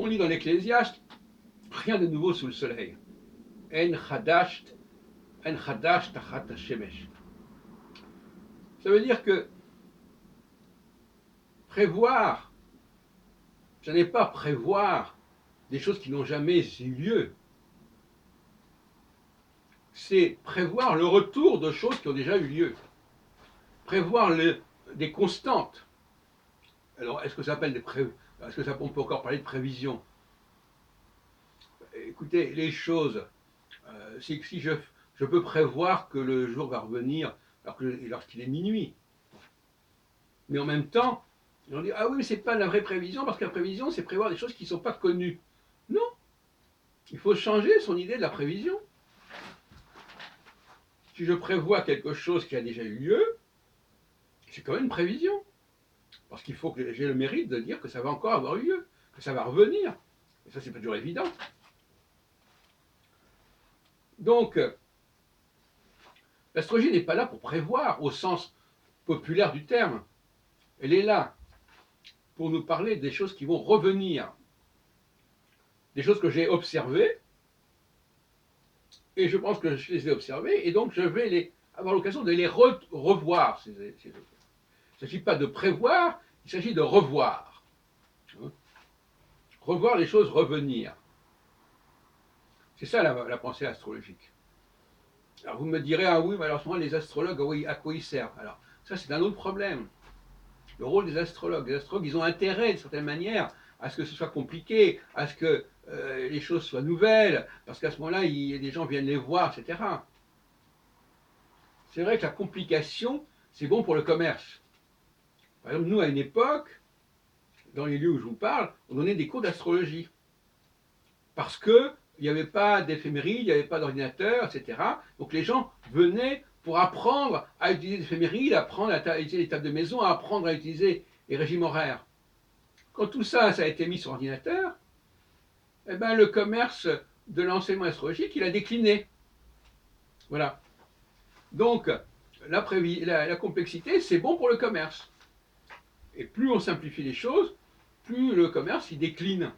On lit dans l'Ecclésiaste, rien de nouveau sous le soleil. En chadash tachat hashemesh. Ça veut dire que prévoir, ce n'est pas prévoir des choses qui n'ont jamais eu lieu. C'est prévoir le retour de choses qui ont déjà eu lieu. Prévoir des constantes. Alors, est-ce que ça s'appelle est-ce que on peut encore parler de prévision? Écoutez, les choses, si je peux prévoir que le jour va revenir lorsqu'il est minuit. Mais en même temps, on dit, ah oui, mais c'est pas la vraie prévision, parce que la prévision, c'est prévoir des choses qui ne sont pas connues. Non, il faut changer son idée de la prévision. Si je prévois quelque chose qui a déjà eu lieu, c'est quand même une prévision. Parce qu'il faut que j'ai le mérite de dire que ça va encore avoir eu lieu, que ça va revenir. Et ça, c'est pas toujours évident. Donc, l'astrologie n'est pas là pour prévoir au sens populaire du terme. Elle est là pour nous parler des choses qui vont revenir, des choses que j'ai observées, et je pense que je les ai observées, et donc je vais avoir l'occasion de les revoir, ces objets. Il ne s'agit pas de prévoir, il s'agit de revoir. Revoir les choses revenir. C'est ça la pensée astrologique. Alors vous me direz, ah oui, mais alors souvent les astrologues, oui, à quoi ils servent? Alors ça c'est un autre problème. Le rôle des astrologues. Les astrologues, ils ont intérêt, d'une certaine manière, à ce que ce soit compliqué, à ce que les choses soient nouvelles, parce qu'à ce moment-là, des gens viennent les voir, etc. C'est vrai que la complication, c'est bon pour le commerce. Par exemple, nous, à une époque, dans les lieux où je vous parle, on donnait des cours d'astrologie. Parce qu'il n'y avait pas d'éphéméride, il n'y avait pas d'ordinateur, etc. Donc les gens venaient pour apprendre à utiliser l'éphéméride, apprendre à utiliser les tables de maison, à apprendre à utiliser les régimes horaires. Quand tout ça, ça a été mis sur ordinateur, eh ben, le commerce de l'enseignement astrologique, il a décliné. Voilà. Donc, la complexité, c'est bon pour le commerce. Et plus on simplifie les choses, plus le commerce, il décline.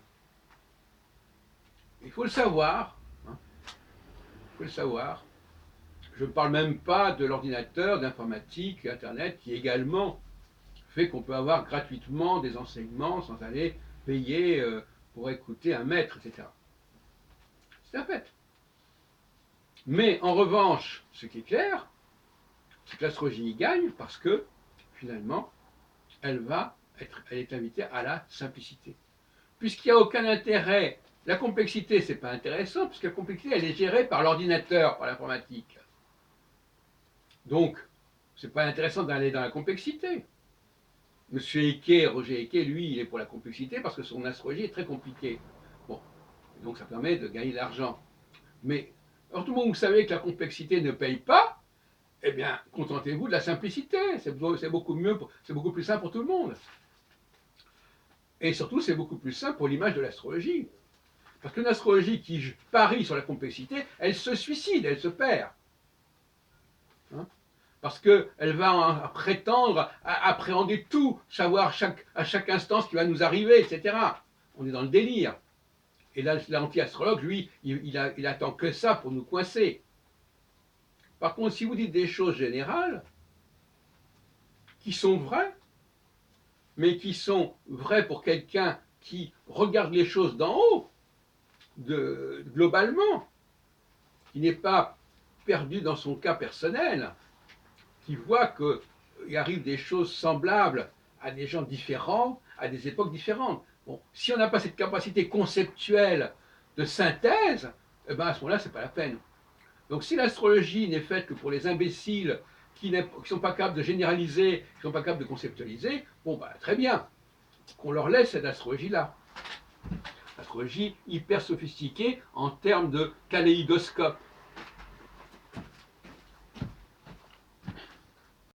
Il faut le savoir. Hein. Il faut le savoir. Je ne parle même pas de l'ordinateur, d'informatique, Internet, qui également fait qu'on peut avoir gratuitement des enseignements sans aller payer pour écouter un maître, etc. C'est un fait. Mais en revanche, ce qui est clair, c'est que l'astrologie y gagne parce que, finalement, elle est invitée à la simplicité. Puisqu'il n'y a aucun intérêt, la complexité, c'est pas intéressant, puisque la complexité, elle est gérée par l'ordinateur, par l'informatique. Donc, c'est pas intéressant d'aller dans la complexité. Monsieur Eke, Roger Eke, lui, il est pour la complexité parce que son astrologie est très compliquée. Bon, donc ça permet de gagner de l'argent. Mais, alors tout le monde, vous savez que la complexité ne paye pas, eh bien, contentez-vous de la simplicité. C'est beaucoup mieux, c'est beaucoup plus simple pour tout le monde. Et surtout, c'est beaucoup plus simple pour l'image de l'astrologie. Parce qu'une astrologie qui parie sur la complexité, elle se suicide, elle se perd. Hein? Parce qu'elle va prétendre à appréhender tout, savoir à chaque instant ce qui va nous arriver, etc. On est dans le délire. Et là, l'anti-astrologue, lui, il attend que ça pour nous coincer. Par contre, si vous dites des choses générales, qui sont vraies, mais qui sont vraies pour quelqu'un qui regarde les choses d'en haut, globalement, qui n'est pas perdu dans son cas personnel, qui voit qu'il arrive des choses semblables à des gens différents, à des époques différentes. Bon, si on n'a pas cette capacité conceptuelle de synthèse, eh ben à ce moment-là, ce n'est pas la peine. Donc si l'astrologie n'est faite que pour les imbéciles qui ne sont pas capables de généraliser, qui ne sont pas capables de conceptualiser, bon, bah, très bien, qu'on leur laisse cette astrologie-là. L'astrologie hyper sophistiquée en termes de kaléidoscope.